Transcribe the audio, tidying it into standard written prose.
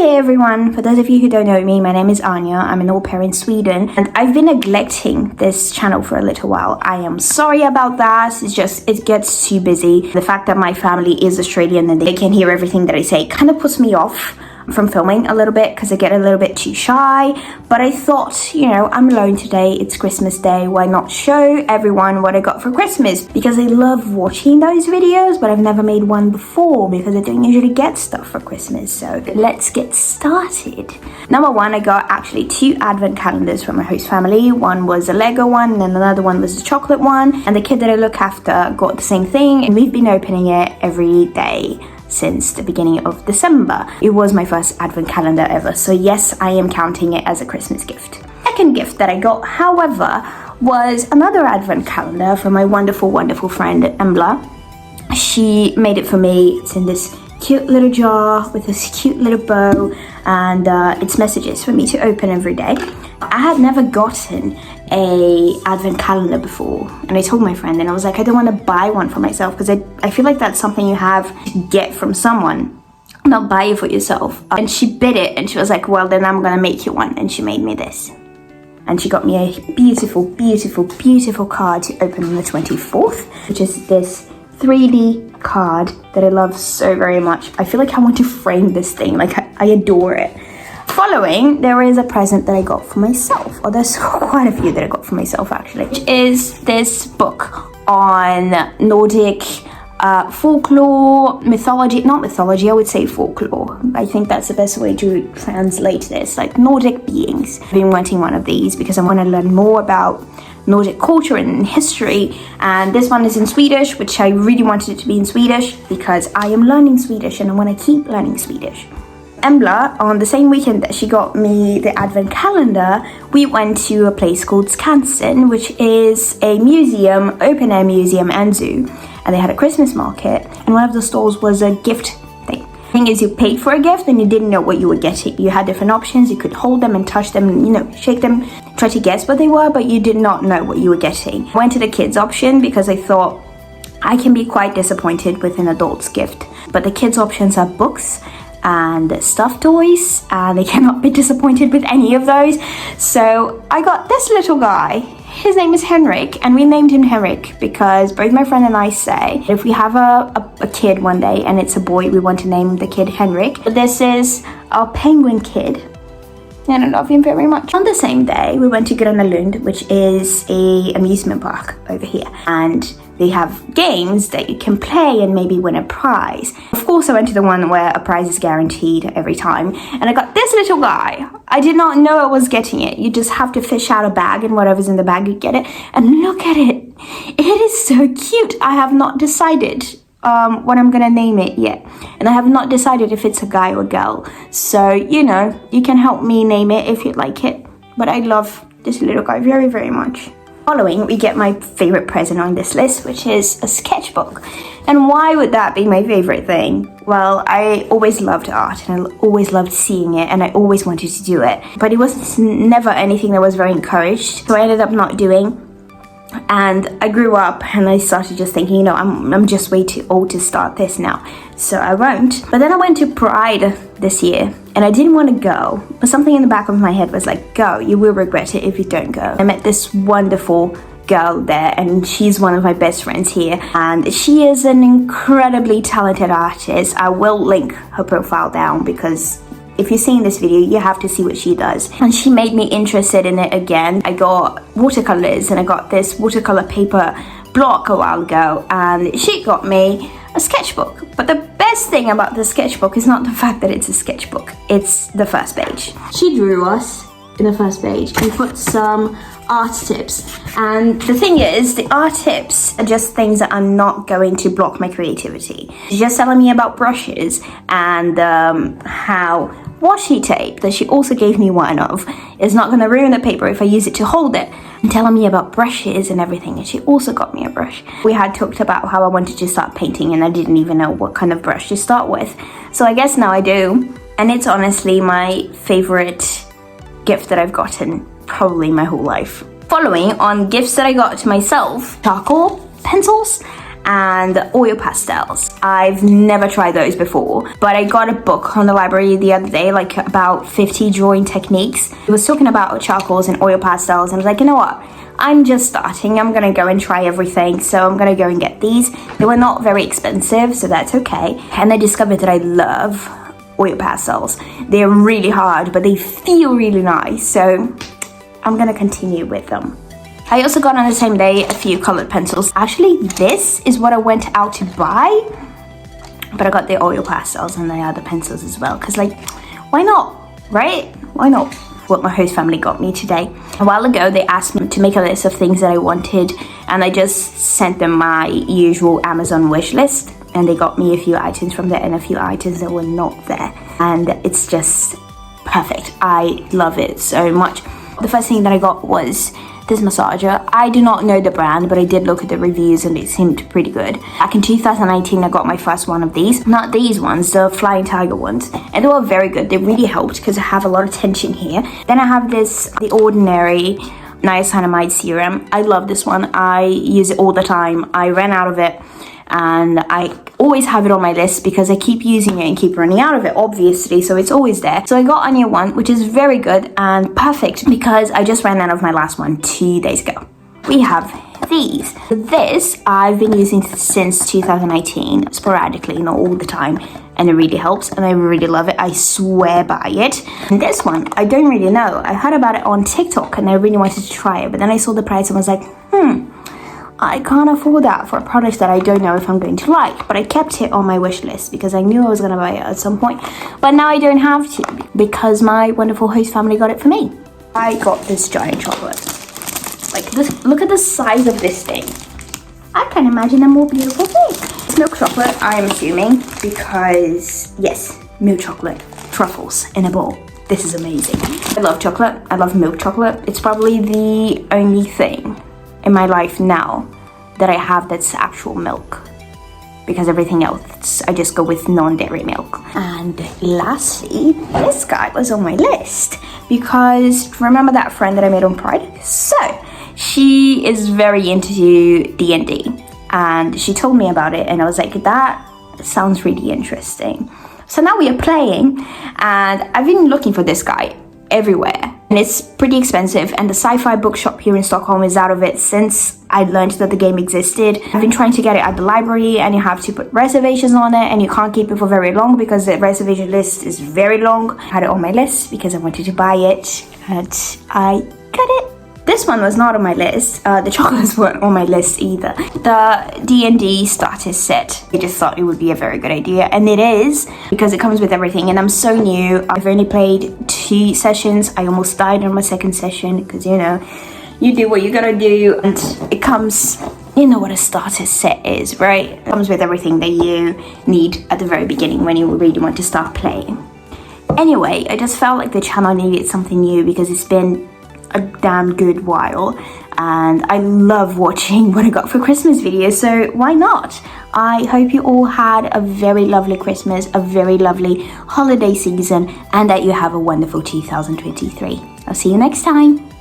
Hey everyone, for those of you who don't know me, my name is Anya. I'm an au pair in Sweden and I've been neglecting this channel for a little while. I am sorry about that. It's just, it gets too busy. The fact that my family is Australian and they can hear everything that I say kind of puts me off from filming a little bit because I get a little bit too shy. But I thought, you know, I'm alone today, it's Christmas Day, why not show everyone what I got for Christmas? Because I love watching those videos, but I've never made one before because I don't usually get stuff for Christmas. So let's get started. Number one, I got actually 2 advent calendars from my host family. One was a Lego one and another one was a chocolate one. And the kid that I look after got the same thing and we've been opening it every day since the beginning of December. It was my first advent calendar ever, so yes, I am counting it as a Christmas gift. Second gift that I got, however, was another advent calendar from my wonderful friend Embla. She made it for me. It's in this cute little jar with this cute little bow and it's messages for me to open every day. I had never gotten a advent calendar before and I told my friend and I was like, I don't want to buy one for myself because I feel like that's something you have to get from someone, not buy it for yourself. And she bid it and she was like, well then I'm gonna make you one, and she made me this. And she got me a beautiful card to open on the 24th, which is this 3D card that I love so very much. I feel like I want to frame this thing, like I adore it. Following, there is a present that I got for myself, or there's quite a few that I got for myself actually, which is this book on Nordic folklore, mythology, not mythology, I would say folklore. I think that's the best way to translate this, like Nordic beings. I've been wanting one of these because I want to learn more about Nordic culture and history, and this one is in Swedish, which I really wanted it to be in Swedish because I am learning Swedish and I want to keep learning Swedish. Embla, on the same weekend that she got me the advent calendar, we went to a place called Skansen, which is a museum, open air museum and zoo, and they had a Christmas market, and one of the stalls was a gift thing. The thing is, you paid for a gift and you didn't know what you were getting. You had different options, you could hold them and touch them and, you know, shake them, try to guess what they were, but you did not know what you were getting. I went to the kids option because I thought I can be quite disappointed with an adult's gift, but the kids options are books and stuffed toys, and they cannot be disappointed with any of those. So I got this little guy. His name is Henrik, and we named him Henrik because both my friend and I say if we have a kid one day and it's a boy, we want to name the kid Henrik. But this is our penguin kid and I love him very much. On the same day, we went to Gröna Lund, which is a amusement park over here, and they have games that you can play and maybe win a prize. Of course, I went to the one where a prize is guaranteed every time, and I got this little guy. I did not know I was getting it. You just have to fish out a bag, and whatever's in the bag, you get it. And look at it. It is so cute. I have not decided what I'm gonna name it yet, and I have not decided if it's a guy or girl, so you know, you can help me name it if you'd like it, but I love this little guy very much. Following, we get my favorite present on this list, which is a sketchbook. And why would that be my favorite thing? Well, I always loved art and I always loved seeing it and I always wanted to do it, but it was never anything that was very encouraged, so I ended up not doing. And I grew up and I started just thinking, you know, I'm just way too old to start this now, so I won't. But then I went to Pride this year and I didn't want to go, but something in the back of my head was like, go, you will regret it if you don't go. I met this wonderful girl there and she's one of my best friends here, and she is an incredibly talented artist. I will link her profile down because if you're seeing this video, you have to see what she does. And she made me interested in it again. I got watercolors and I got this watercolor paper block a while ago, and she got me a sketchbook. But the best thing about the sketchbook is not the fact that it's a sketchbook, it's the first page. She drew us in the first page and put some art tips, and the thing is, the art tips are just things that are not going to block my creativity. She's just telling me about brushes and how washi tape that she also gave me one of is not going to ruin the paper if I use it to hold it, and telling me about brushes and everything, and she also got me a brush. We had talked about how I wanted to start painting and I didn't even know what kind of brush to start with, so I guess now I do, and it's honestly my favorite gift that I've gotten probably my whole life. Following on gifts that I got to myself, charcoal pencils and oil pastels. I've never tried those before, but I got a book on the library the other day, like about 50 drawing techniques. It was talking about charcoals and oil pastels, and I was like, you know what? I'm just starting. I'm gonna go and try everything, so I'm gonna go and get these. They were not very expensive, so that's okay. And I discovered that I love oil pastels. They're really hard, but they feel really nice, so I'm gonna continue with them. I also got on the same day a few colored pencils. Actually, this is what I went out to buy, but I got the oil pastels and the other pencils as well, because like, why not, right? Why not? What my host family got me today. A while ago, they asked me to make a list of things that I wanted, and I just sent them my usual Amazon wish list, and they got me a few items from there and a few items that were not there, and it's just perfect. I love it so much. The first thing that I got was this massager. I do not know the brand, but I did look at the reviews and it seemed pretty good. Back in 2019, I got my first one of these. Not these ones, the Flying Tiger ones. And they were very good. They really helped because I have a lot of tension here. Then I have this, the Ordinary niacinamide serum. I love this one. I use it all the time. I ran out of it, and I always have it on my list because I keep using it and keep running out of it, obviously, so it's always there. So I got a new one, which is very good and perfect because I just ran out of my last one 2 days ago. We have these. This I've been using since 2019, sporadically, not all the time, and it really helps and I really love it. I swear by it. And this one, I don't really know. I heard about it on TikTok and I really wanted to try it, but then I saw the price and was like, I can't afford that for a product that I don't know if I'm going to like, but I kept it on my wish list because I knew I was going to buy it at some point, but now I don't have to because my wonderful host family got it for me. I got this giant chocolate. Like this, look at the size of this thing. I can imagine a more beautiful thing. It's milk chocolate, I'm assuming, because yes, milk chocolate, truffles in a bowl. This is amazing. I love chocolate, I love milk chocolate. It's probably the only thing in my life now that I have that's actual milk, because everything else I just go with non-dairy milk. And lastly, this guy was on my list because remember that friend that I made on Pride? So she is very into D&D and she told me about it and I was like, that sounds really interesting. So now we are playing and I've been looking for this guy everywhere. And it's pretty expensive, and the sci-fi bookshop here in Stockholm is out of it since I learned that the game existed. I've been trying to get it at the library, and you have to put reservations on it, and you can't keep it for very long because the reservation list is very long. I had it on my list because I wanted to buy it, and I got it. This one was not on my list. The chocolates weren't on my list either. The D&D starter set. I just thought it would be a very good idea, and it is because it comes with everything. And I'm so new. I've only played 2 sessions. I almost died on my second session because you know, you do what you gotta do, and it comes. You know what a starter set is, right? It comes with everything that you need at the very beginning when you really want to start playing. Anyway, I just felt like the channel needed something new because it's been a damn good while and I love watching what I got for Christmas videos, so why not? I hope you all had a very lovely Christmas, a very lovely holiday season, and that you have a wonderful 2023. I'll see you next time.